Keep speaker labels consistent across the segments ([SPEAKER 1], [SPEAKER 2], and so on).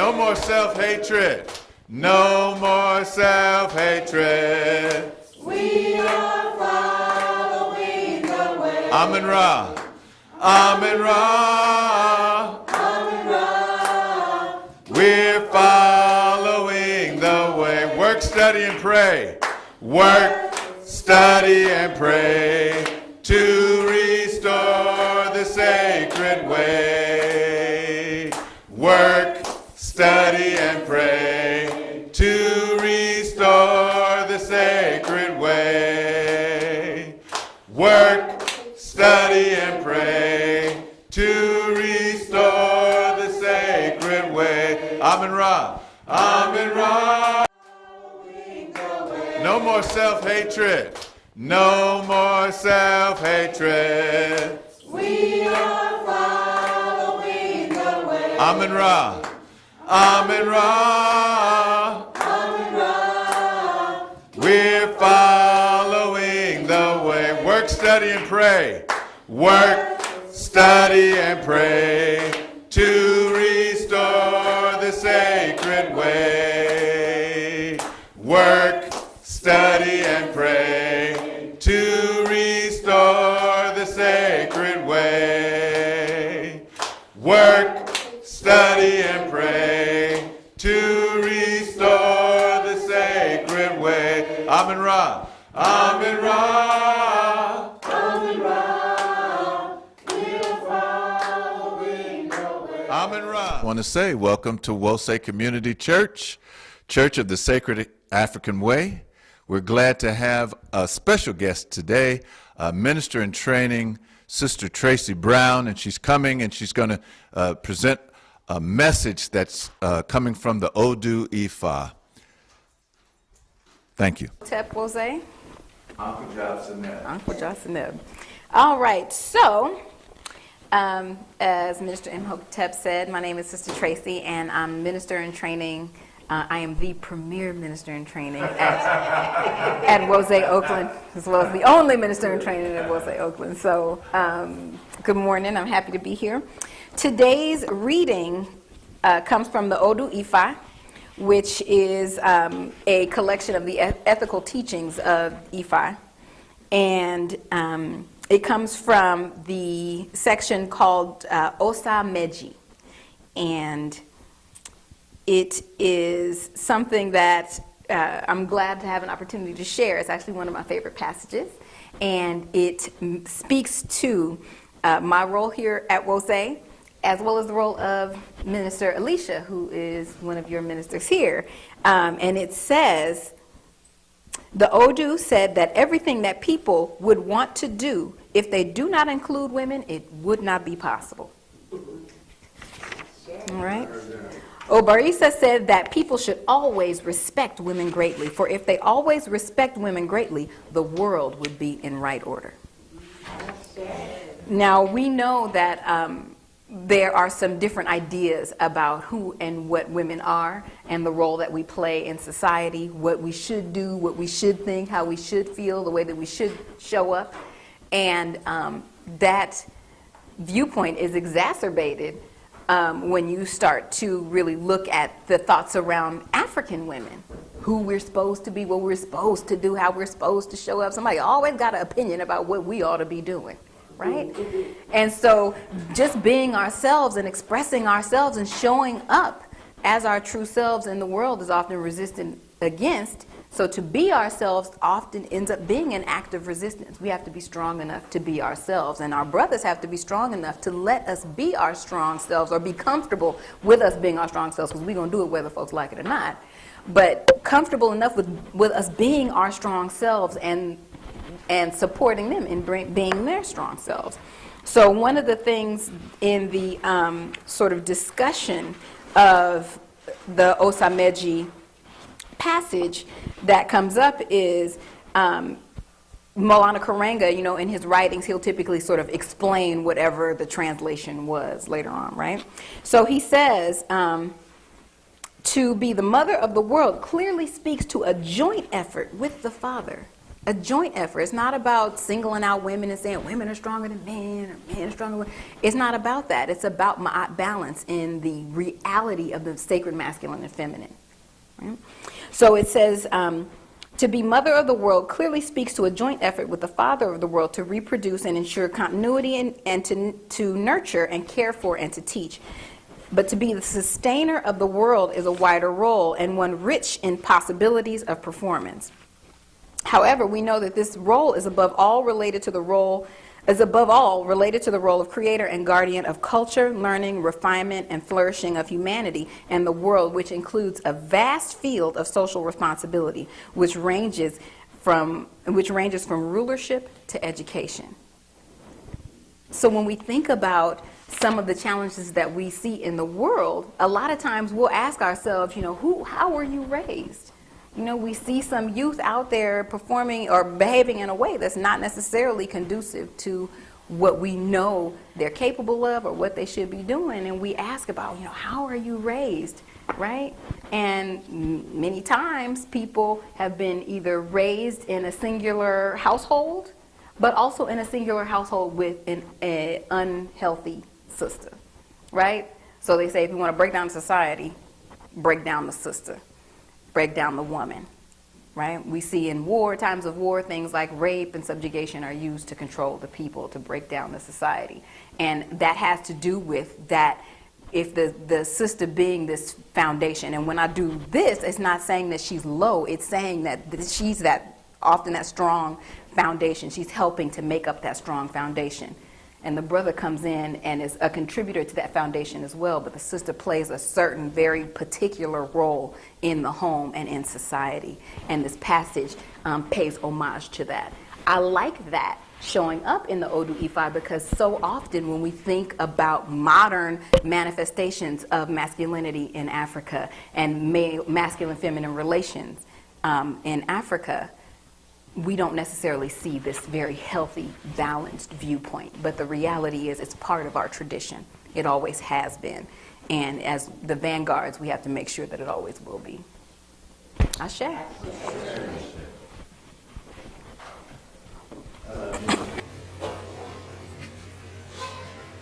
[SPEAKER 1] No more self-hatred. No more self-hatred.
[SPEAKER 2] We are following the way.
[SPEAKER 1] Amen Ra. Amen Ra.
[SPEAKER 2] Amen Ra.
[SPEAKER 1] We're following the way. Work, study, and pray. Work, study, and pray to restore the sacred way. Work, study, and pray to restore the sacred way. Work, study, and pray to restore the sacred way. Amen Ra. Amen Ra. No more self-hatred. No more self-hatred.
[SPEAKER 2] We are following the way.
[SPEAKER 1] Amen Ra. Amen Ra.
[SPEAKER 2] Amen Ra.
[SPEAKER 1] We're following the way. Work, study, and pray. Work, study, and pray to restore the sacred way. Work, study, and pray to restore the sacred way. Work, study, and pray to restore the sacred way. Amen Ra. Amen Ra.
[SPEAKER 2] Amen Ra. We are following the way.
[SPEAKER 1] Amen Ra. I want to say welcome to Wosay Community Church, Church of the Sacred African Way. We're glad to have a special guest today, Minister in Training, Sister Tracy Brown, and she's coming and she's going to present a message that's coming from the Odu Ifa. Thank you.
[SPEAKER 3] Tep Wosay.
[SPEAKER 1] Uncle
[SPEAKER 3] Johnson. All right, so as Minister Imhotep said, my name is Sister Tracy, and I'm Minister in Training. I am the premier minister in training at Wosay, Oakland, as well as the only minister in training at Wosay, Oakland. So good morning. I'm happy to be here. Today's reading comes from the Odu Ifa, which is a collection of the ethical teachings of Ifa. And it comes from the section called Osa Meji. And it is something that I'm glad to have an opportunity to share. It's actually one of my favorite passages, and it speaks to my role here at Wosay, as well as the role of Minister Alicia, who is one of your ministers here. And it says, the Odu said that everything that people would want to do, if they do not include women, it would not be possible. All right? Obarisa said that people should always respect women greatly, for if they always respect women greatly, the world would be in right order. Now, we know that there are some different ideas about who and what women are and the role that we play in society, what we should do, what we should think, how we should feel, the way that we should show up. And that viewpoint is exacerbated when you start to really look at the thoughts around African women, who we're supposed to be, what we're supposed to do, how we're supposed to show up. Somebody always got an opinion about what we ought to be doing, right? And so just being ourselves and expressing ourselves and showing up as our true selves in the world is often resisted against. So to be ourselves often ends up being an act of resistance. We have to be strong enough to be ourselves, and our brothers have to be strong enough to let us be our strong selves, or be comfortable with us being our strong selves, because we're going to do it whether folks like it or not. But comfortable enough with us being our strong selves and supporting them in being their strong selves. So one of the things in the sort of discussion of the Osameji passage that comes up is Maulana Karanga, in his writings, he'll typically sort of explain whatever the translation was later on, right? So he says, to be the mother of the world clearly speaks to a joint effort with the father a joint effort. It's not about singling out women and saying women are stronger than men or men are stronger than women. It's not about that. It's about my balance in the reality of the sacred masculine and feminine. Right? So it says, to be mother of the world clearly speaks to a joint effort with the father of the world to reproduce and ensure continuity and to nurture and care for and to teach. But to be the sustainer of the world is a wider role and one rich in possibilities of performance. However, we know that this role is above all related to the role of creator and guardian of culture, learning, refinement, and flourishing of humanity and the world, which includes a vast field of social responsibility, which ranges from rulership to education. So when we think about some of the challenges that we see in the world, a lot of times we'll ask ourselves, how were you raised? We see some youth out there performing or behaving in a way that's not necessarily conducive to what we know they're capable of or what they should be doing. And we ask about, how are you raised, right? And many times people have been either raised in a singular household, but also in a singular household with an unhealthy sister, right? So they say if you want to break down society, break down the sister. Break down the woman, right? We see in times of war, things like rape and subjugation are used to control the people, to break down the society. And that has to do with that, if the sister being this foundation. And when I do this, it's not saying that she's low, it's saying that she's often that strong foundation. She's helping to make up that strong foundation. And the brother comes in and is a contributor to that foundation as well, but the sister plays a certain very particular role in the home and in society. And this passage pays homage to that. I like that showing up in the Odu Ifa, because so often when we think about modern manifestations of masculinity in Africa and masculine-feminine relations in Africa, we don't necessarily see this very healthy, balanced viewpoint. But the reality is it's part of our tradition. It always has been. And as the vanguards, we have to make sure that it always will be. Ashe.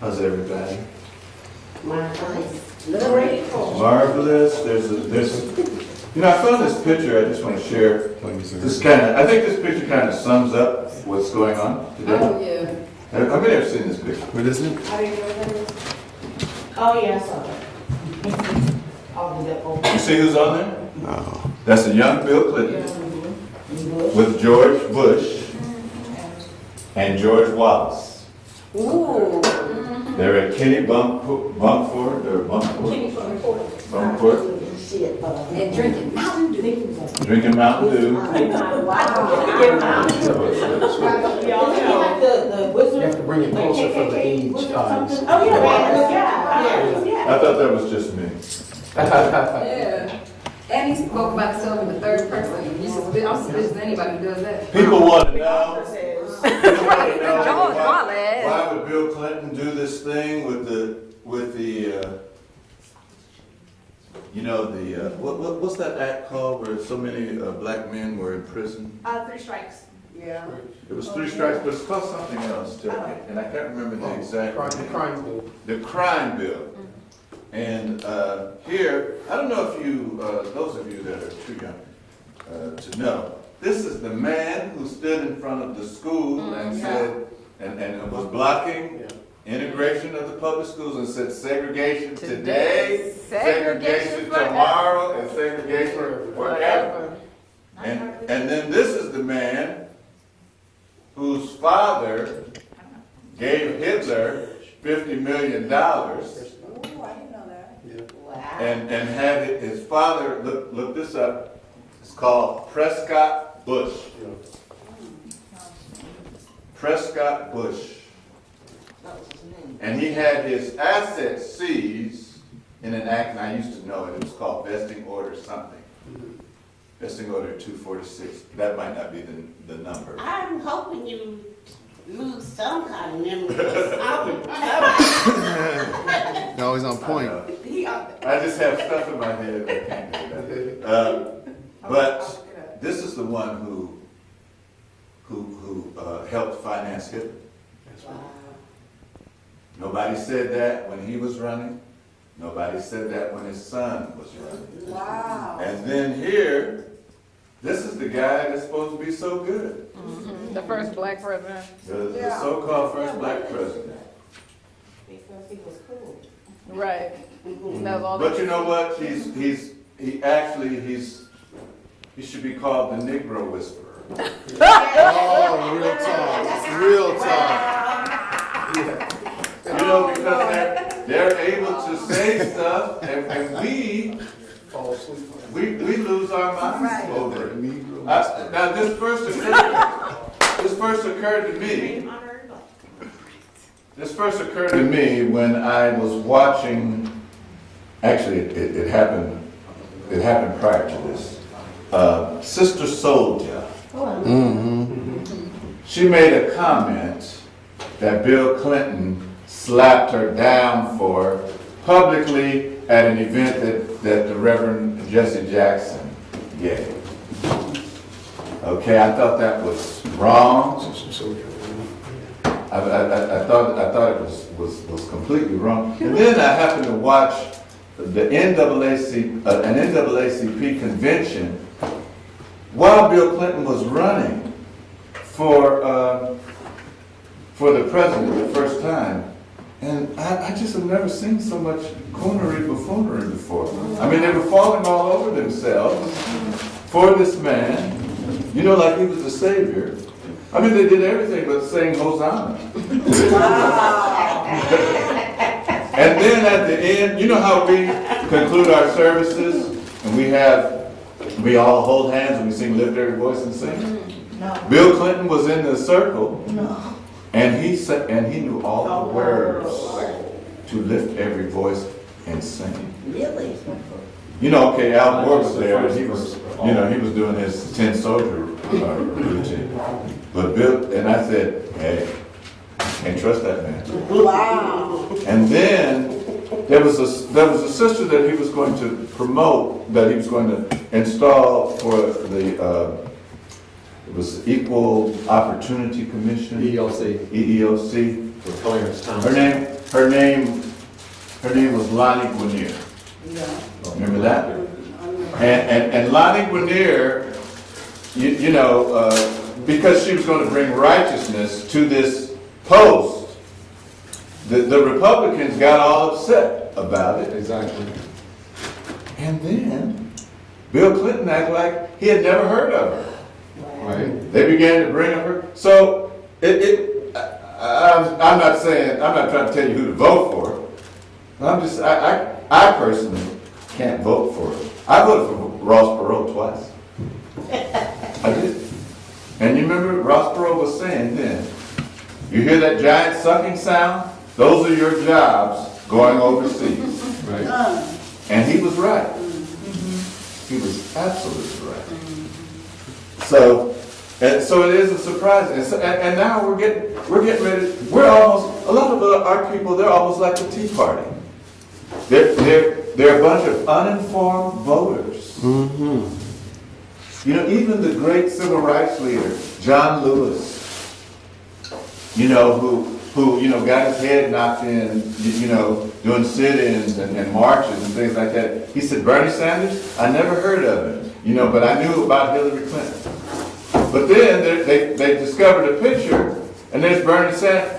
[SPEAKER 1] How's everybody?
[SPEAKER 2] Marvelous.
[SPEAKER 1] Marvelous. I found this picture I just want to share. I think this picture kind of sums up what's going on today.
[SPEAKER 2] Oh, yeah.
[SPEAKER 1] How many have seen this picture?
[SPEAKER 4] What is it?
[SPEAKER 2] Oh, yeah, I saw that. Oh, the old.
[SPEAKER 1] You see who's on there?
[SPEAKER 4] No.
[SPEAKER 1] That's a young Bill Clinton with George Bush and George Wallace.
[SPEAKER 2] Ooh.
[SPEAKER 1] They're at Kitty Bunkport.
[SPEAKER 3] And drinking Mountain Dew.
[SPEAKER 1] Drinking Mountain Dew.
[SPEAKER 2] Wow.
[SPEAKER 4] You have to bring it closer for the age eyes.
[SPEAKER 2] Oh, yeah.
[SPEAKER 1] I thought that was just me.
[SPEAKER 3] Yeah. And he spoke about himself in the third person. I'm suspicious of anybody who does that.
[SPEAKER 1] People want to know.
[SPEAKER 3] George Wallace.
[SPEAKER 1] Why would Bill Clinton do this thing with the what's that act called where so many black men were in prison?
[SPEAKER 5] 3 strikes.
[SPEAKER 2] Yeah.
[SPEAKER 1] It was 3 strikes, but it's called something else too, and I can't remember the exact
[SPEAKER 4] The crime bill.
[SPEAKER 1] The crime bill. And here, I don't know if you, those of you that are too young to know, this is the man who stood in front of the school and said, and was blocking integration of the public schools and said segregation today, segregation tomorrow, and segregation forever. And then this is the man whose father gave Hitler $50 million and had his father, look this up, it's called Prescott Bush. Prescott Bush. And he had his assets seized in an act, and I used to know it, it was called Vesting Order something. Vesting Order 246. That might not be the number.
[SPEAKER 2] I'm hoping you lose some kind of memory. I
[SPEAKER 4] You're always on point.
[SPEAKER 1] I just have stuff in my head that can't do that. But this is the one who who helped finance Hitler. Nobody said that when he was running. Nobody said that when his son was running.
[SPEAKER 2] Wow.
[SPEAKER 1] And then here, this is the guy that's supposed to be so good.
[SPEAKER 3] The first black president.
[SPEAKER 1] The so-called first black president.
[SPEAKER 2] Because he was cool.
[SPEAKER 3] Right. That was all
[SPEAKER 1] But you know what? He should be called the Negro Whisperer.
[SPEAKER 4] Oh, real talk, real talk.
[SPEAKER 1] You know, because they're able to say stuff, and we
[SPEAKER 4] Fall asleep.
[SPEAKER 1] lose our minds
[SPEAKER 2] Right.
[SPEAKER 1] over it.
[SPEAKER 4] Negro.
[SPEAKER 1] Now this first occurred to me. This first occurred to me when I was watching. Actually, it happened. It happened prior to this. Sister Soldier. She made a comment that Bill Clinton slapped her down for publicly at an event that the Reverend Jesse Jackson gave. Okay, I thought that was wrong. I thought it was completely wrong. And then I happened to watch the an NAACP convention while Bill Clinton was running for the president the first time. And I just have never seen so much coonery buffoonery before. I mean, they were falling all over themselves for this man, you know, like he was the savior. I mean, they did everything but sing Hosanna. And then at the end, you know how we conclude our services, and we all hold hands and we sing Lift Every Voice and Sing?
[SPEAKER 2] No.
[SPEAKER 1] Bill Clinton was in the circle,
[SPEAKER 2] No.
[SPEAKER 1] and he said, and he knew all the words to lift every voice and sing.
[SPEAKER 2] Really?
[SPEAKER 1] You know, okay, Al Gore was there, and he was doing his 10 soldier routine. But Bill, and I said, hey, can't trust that man.
[SPEAKER 2] Wow.
[SPEAKER 1] And then there was a sister that he was going to promote, that he was going to install for the it was Equal Opportunity Commission.
[SPEAKER 4] EEOC.
[SPEAKER 1] EEOC.
[SPEAKER 4] With Clarence Thompson.
[SPEAKER 1] Her name was Lonnie Guinier.
[SPEAKER 2] Yeah.
[SPEAKER 1] Remember that? And Lonnie Guinier, you know, because she was going to bring righteousness to this post, the Republicans got all upset about it.
[SPEAKER 4] Exactly.
[SPEAKER 1] And then Bill Clinton acted like he had never heard of her.
[SPEAKER 4] Right.
[SPEAKER 1] They began to bring up her. So I'm not trying to tell you who to vote for. I personally can't vote for her. I voted for Ross Perot twice. I did. And you remember Ross Perot was saying then, you hear that giant sucking sound? Those are your jobs going overseas.
[SPEAKER 4] Right.
[SPEAKER 1] And he was right. He was absolutely right. So it isn't surprising. And now we're getting ready. A lot of our people, they're almost like the Tea Party. They're a bunch of uninformed voters. You know, even the great civil rights leader, John Lewis, you know, who you know, got his head knocked in, you know, doing sit-ins and marches and things like that. He said, Bernie Sanders, I never heard of him, you know, but I knew about Hillary Clinton. But then they discovered a picture, and there's Bernie Sanders.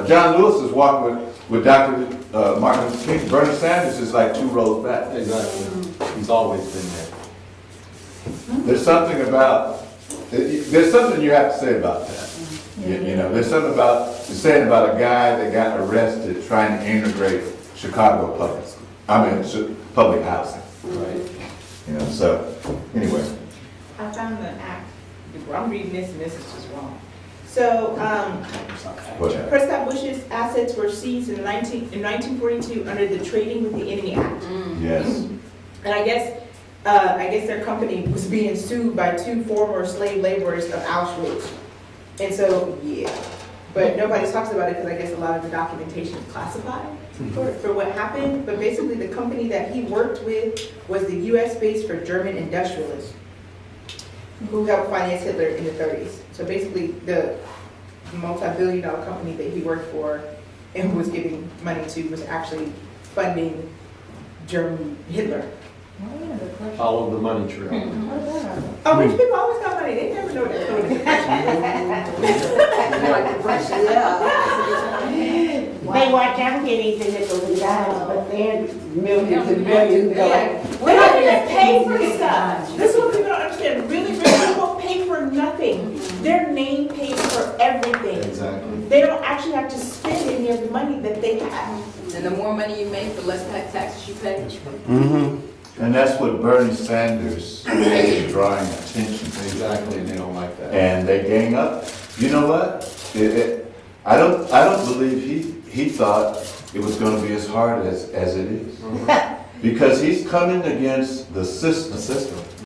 [SPEAKER 1] John Lewis is walking with Dr. Martin Luther King. Bernie Sanders is like 2 rows back.
[SPEAKER 4] Exactly. He's always been there.
[SPEAKER 1] There's something you have to say about that. You know, there's something about saying about a guy that got arrested trying to integrate Chicago public housing.
[SPEAKER 4] Right.
[SPEAKER 1] You know, so anyway.
[SPEAKER 5] I found the act. I'm reading this and this is just wrong. So,
[SPEAKER 1] Whatever.
[SPEAKER 5] Prescott Bush's assets were seized in 1942 under the Trading with the Enemy Act.
[SPEAKER 1] Yes.
[SPEAKER 5] And I guess their company was being sued by 2 former slave laborers of Auschwitz. And so, yeah. But nobody talks about it because I guess a lot of the documentation is classified for what happened. But basically the company that he worked with was the U.S. base for German industrialists. who helped finance Hitler in the 30s. So basically, the multi-billion-dollar company that he worked for and was giving money to was actually funding German Hitler.
[SPEAKER 4] Follow the money trail.
[SPEAKER 5] Oh, rich people always got money. They never know
[SPEAKER 2] They watch out get anything that goes down, but they're millions and millions going.
[SPEAKER 5] They don't even pay for stuff. This is what people don't understand. Really rich people pay for nothing. Their name pays for everything.
[SPEAKER 4] Exactly.
[SPEAKER 5] They don't actually have to spend any of the money that they have.
[SPEAKER 3] And the more money you make, the less taxes you pay.
[SPEAKER 1] And that's what Bernie Sanders is drawing attention to.
[SPEAKER 4] Exactly, and they don't like that.
[SPEAKER 1] And they gang up. You know what? I don't believe he thought it was going to be as hard as it is. Because he's coming against the system.